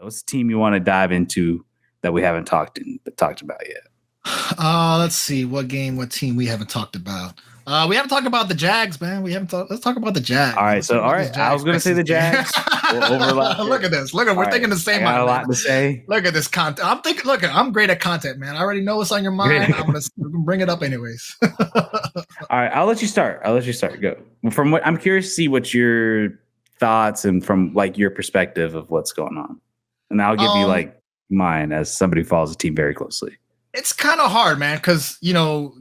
What's the team you want to dive into that we haven't talked about yet? Let's see what team we haven't talked about. We haven't talked about the Jags, man. Let's talk about the Jags. All right, I was going to say the Jags. Look at this. We're thinking the same. I got a lot to say. Look at this content. I'm great at content, man. I already know what's on your mind. I'm gonna bring it up anyways. All right, I'll let you start. Go. From what I'm curious to see what your thoughts and from like your perspective of what's going on, and I'll give you like mine as somebody who follows the team very closely. It's kind of hard, man, because you know,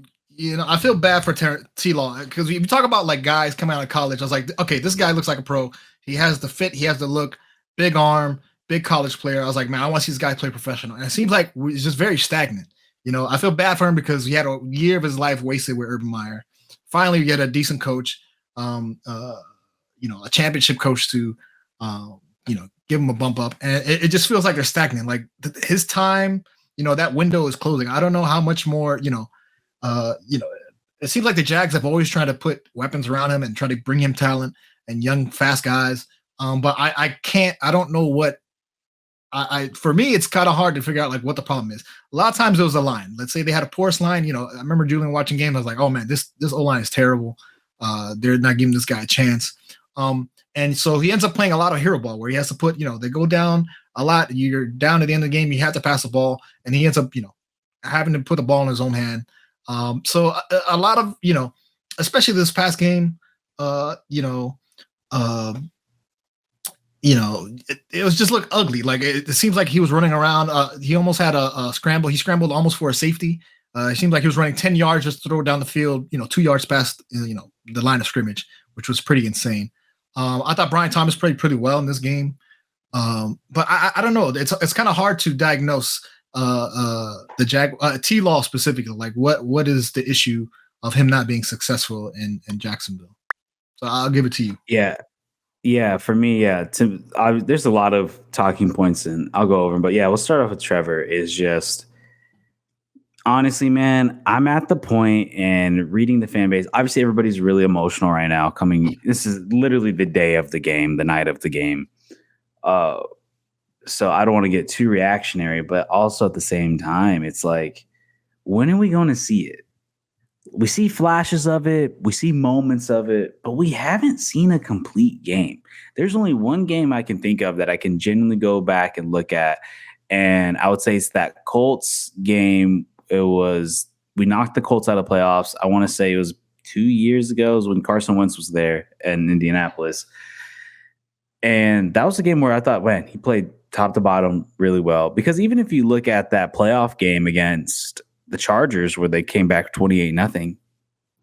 I feel bad for T-Law because we talk about like guys coming out of college. I was like, okay, this guy looks like a pro. He has the fit, he has the look, big arm, big college player. I was like, man, I want to see this guy play professional. And it seems like he's just very stagnant. You know, I feel bad for him because he had a year of his life wasted with Urban Meyer. Finally, we get a decent coach, a championship coach to, give him a bump up. And it just feels like they're stagnant. Like his time, that window is closing. I don't know how much more, it seems like the Jags have always tried to put weapons around him and try to bring him talent and young, fast guys. But I don't know what for me, it's kind of hard to figure out like what the problem is. A lot of times it was a line. Let's say they had a porous line. I remember Julian watching games. I was like, oh man, this O-line is terrible. They're not giving this guy a chance. And so he ends up playing a lot of hero ball where he has to put, they go down a lot. You're down at the end of the game. You have to pass the ball and he ends up, having to put the ball in his own hand. So a lot of, especially this past game, it was just look ugly. Like it seems like he was running around. He almost had a scramble. He scrambled almost for a safety. It seemed like he was running 10 yards just to throw it down the field, 2 yards past, the line of scrimmage, which was pretty insane. I thought Brian Thomas played pretty well in this game. But I don't know. It's kind of hard to diagnose the T-Law specifically. Like what is the issue of him not being successful in Jacksonville? So I'll give it to you. Yeah, for me, there's a lot of talking points, and I'll go over them. But yeah, we'll start off with Trevor. Is just honestly, man, I'm at the point and reading the fan base. Obviously, everybody's really emotional right now. This is literally the day of the game, the night of the game. So I don't want to get too reactionary, but also at the same time, it's like, when are we going to see it? We see flashes of it. We see moments of it, but we haven't seen a complete game. There's only one game I can think of that I can genuinely go back and look at. And I would say it's that Colts game. We knocked the Colts out of the playoffs. I want to say it was 2 years ago. It was when Carson Wentz was there in Indianapolis. And that was a game where I thought, man, he played top to bottom really well. Because even if you look at that playoff game against the Chargers where they came back 28-0,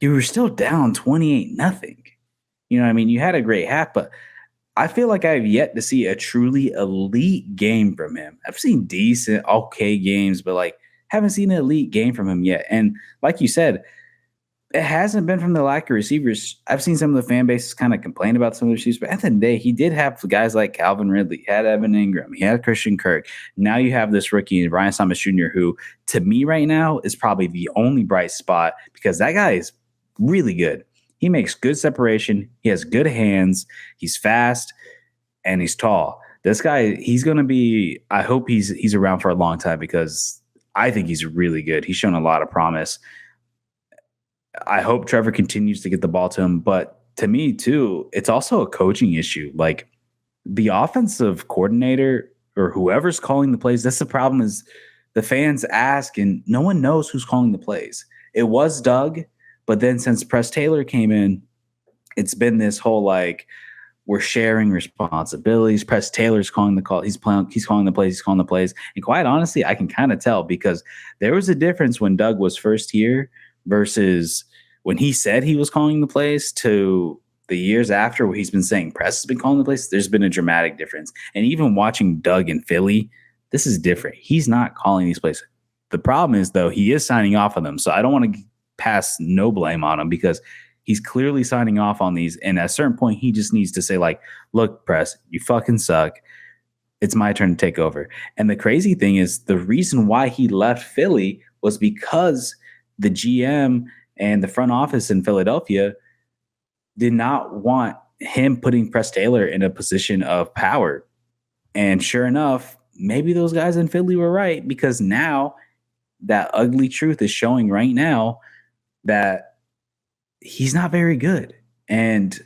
you were still down 28-0. You know what I mean? You had a great half, but I feel like I've yet to see a truly elite game from him. I've seen decent, okay games, but like haven't seen an elite game from him yet. And like you said, it hasn't been from the lack of receivers. I've seen some of the fan bases kind of complain about some of the receivers, but at the end of the day, he did have guys like Calvin Ridley, he had Evan Ingram, he had Christian Kirk. Now you have this rookie, Ryan Thomas Jr., who to me right now is probably the only bright spot because that guy is really good. He makes good separation. He has good hands. He's fast and he's tall. This guy, he's going to be, I hope he's around for a long time because I think he's really good. He's shown a lot of promise. I hope Trevor continues to get the ball to him. But to me, too, it's also a coaching issue. Like the offensive coordinator or whoever's calling the plays, that's the problem is the fans ask and no one knows who's calling the plays. It was Doug, but then since Press Taylor came in, it's been this whole like we're sharing responsibilities. Press Taylor's calling the call. He's calling the plays. And quite honestly, I can kind of tell because there was a difference when Doug was first here versus when he said he was calling the plays to the years after where he's been saying Press has been calling the plays. There's been a dramatic difference. And even watching Doug in Philly, this is different. He's not calling these plays. The problem is, though, he is signing off on them. So I don't want to pass no blame on him because he's clearly signing off on these. And at a certain point, he just needs to say, like, look, Press, you fucking suck. It's my turn to take over. And the crazy thing is the reason why he left Philly was because the GM and the front office in Philadelphia did not want him putting Press Taylor in a position of power. And sure enough, maybe those guys in Philly were right, because now that ugly truth is showing right now that he's not very good. And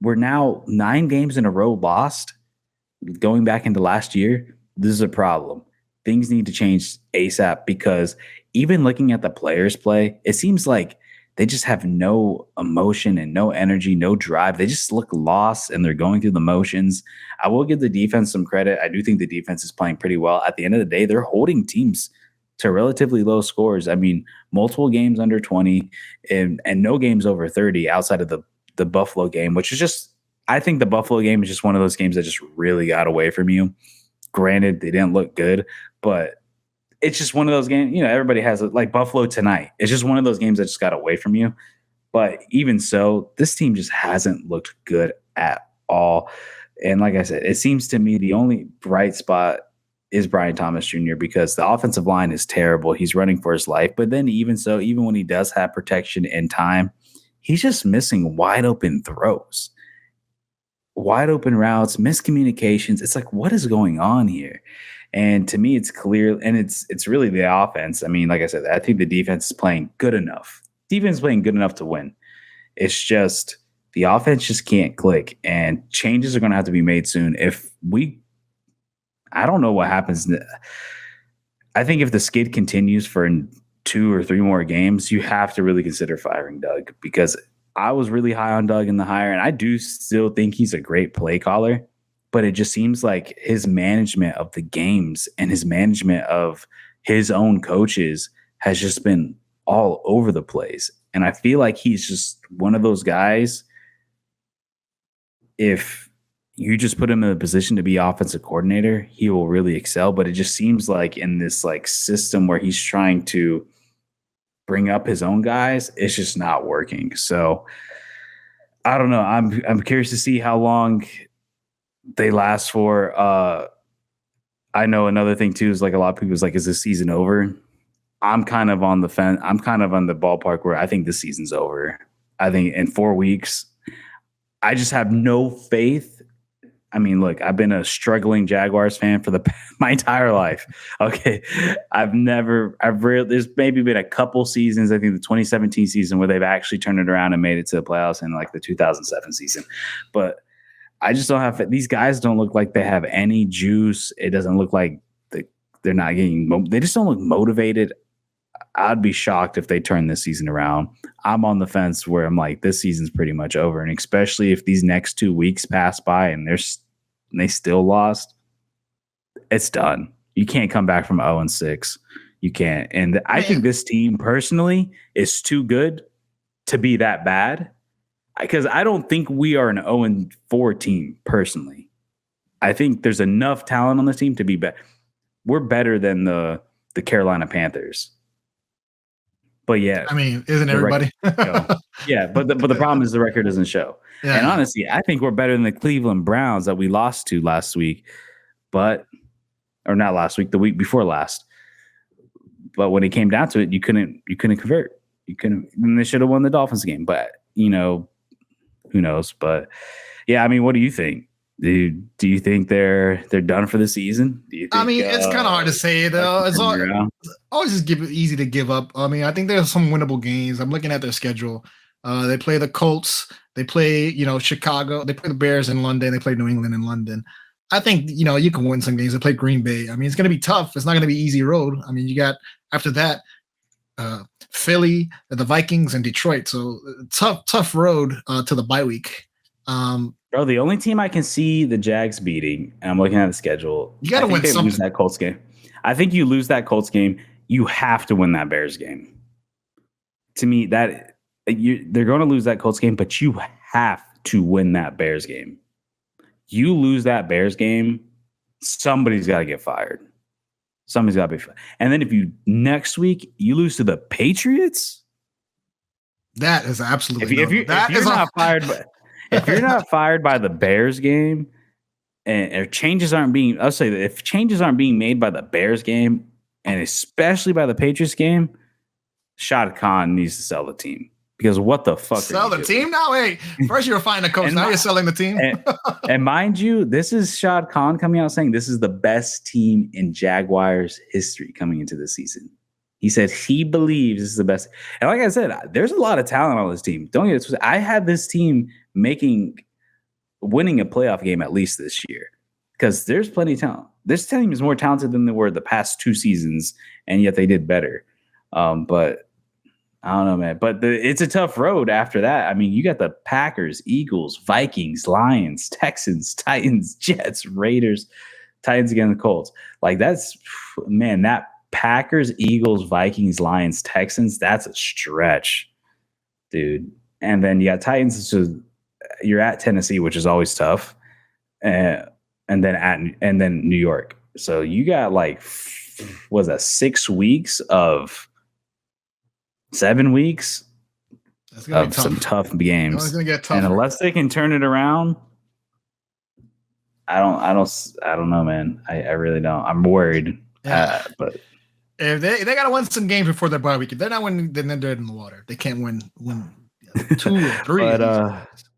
we're now 9 games in a row lost going back into last year. This is a problem. Things need to change ASAP, because even looking at the players play, it seems like they just have no emotion and no energy, no drive. They just look lost and they're going through the motions. I will give the defense some credit. I do think the defense is playing pretty well. At the end of the day, they're holding teams to relatively low scores. I mean, multiple games under 20 and no games over 30 outside of the Buffalo game, which is just, I think the Buffalo game is just one of those games that just really got away from you. Granted, they didn't look good, but it's just one of those games, everybody has it, like Buffalo tonight. It's just one of those games that just got away from you. But even so, this team just hasn't looked good at all. And like I said, it seems to me the only bright spot is Brian Thomas Jr., because the offensive line is terrible. He's running for his life. But then even so, even when he does have protection and time, he's just missing wide open throws, wide open routes, miscommunications. It's like, what is going on here? And to me, it's clear, and it's really the offense. I mean, like I said, I think the defense is playing good enough. Defense is playing good enough to win. It's just the offense just can't click, and changes are going to have to be made soon. I don't know what happens. I think if the skid continues for 2 or 3 more games, you have to really consider firing Doug, because I was really high on Doug in the hire, and I do still think he's a great play caller. But it just seems like his management of the games and his management of his own coaches has just been all over the place. And I feel like he's just one of those guys, if you just put him in a position to be offensive coordinator, he will really excel. But it just seems like in this like system where he's trying to bring up his own guys, it's just not working. So I don't know. I'm curious to see how long they last for. I know another thing too is like a lot of people's like, is this season over? I'm kind of on the fence. I'm kind of on the ballpark where I think this season's over. I think in 4 weeks, I just have no faith. I mean, look, I've been a struggling Jaguars fan for my entire life. Okay. There's maybe been a couple seasons, I think the 2017 season, where they've actually turned it around and made it to the playoffs, and like the 2007 season. But I just don't have – these guys don't look like they have any juice. It doesn't look like they're not getting – they just don't look motivated. I'd be shocked if they turn this season around. I'm on the fence where I'm like, this season's pretty much over, and especially if these next 2 weeks pass by and they still lost, it's done. You can't come back from 0-6. You can't. And I think this team personally is too good to be that bad. Because I don't think we are an 0-4 team personally. I think there's enough talent on this team to be better. We're better than the Carolina Panthers. But yeah, I mean, isn't everybody? Yeah, but the problem is the record doesn't show. Yeah. And honestly, I think we're better than the Cleveland Browns that we lost to last week, or not last week, the week before last. But when it came down to it, you couldn't convert. And they should have won the Dolphins game. But who knows? But yeah, I mean, what do you think? Do you think they're done for the season? Do you think, I mean, it's kind of hard to say though. It's always just easy to give up. I mean, I think there's some winnable games. I'm looking at their schedule. They play the Colts. They play, Chicago. They play the Bears in London. They play New England in London. I think, you can win some games. They play Green Bay. I mean, it's going to be tough. It's not going to be easy road. I mean, you got after that, Philly, the Vikings, and Detroit. So tough road to the bye week. Bro, the only team I can see the Jags beating, and I'm looking at the schedule, you got to win something. Lose that Colts game. I think you lose that Colts game, you have to win that Bears game. To me, they're going to lose that Colts game, but you have to win that Bears game. You lose that Bears game, somebody's got to get fired. Somebody's got to be fired. And then if you next week you lose to the Patriots, that is absolutely if you're not fired by. If you're not fired by the Bears game, and if changes aren't being made by the Bears game, and especially by the Patriots game, Shad Khan needs to sell the team. Because what the fuck? Sell the team now? Hey, first you were finding a coach, now you're selling the team. and mind you, this is Shad Khan coming out saying this is the best team in Jaguars history coming into the season. He said he believes this is the best. And like I said, there's a lot of talent on this team. Don't get it twisted. I had this team winning a playoff game at least this year because there's plenty of talent. This team is more talented than they were the past 2 seasons, and yet they did better. But I don't know, man. But it's a tough road after that. I mean, you got the Packers, Eagles, Vikings, Lions, Texans, Titans, Jets, Raiders, Titans against the Colts. Like that's, man, that Packers, Eagles, Vikings, Lions, Texans, that's a stretch, dude. And then you got Titans, so you're at Tennessee, which is always tough. And then New York. So you got like, what was that, 6 weeks of 7 weeks of some tough games. It's gonna get tougher. And unless they can turn it around, I don't know, man. I really don't. I'm worried. Yeah. But if they gotta win some games before their bye week. If they're not winning, then they're dead in the water. They can't win 2 or 3. But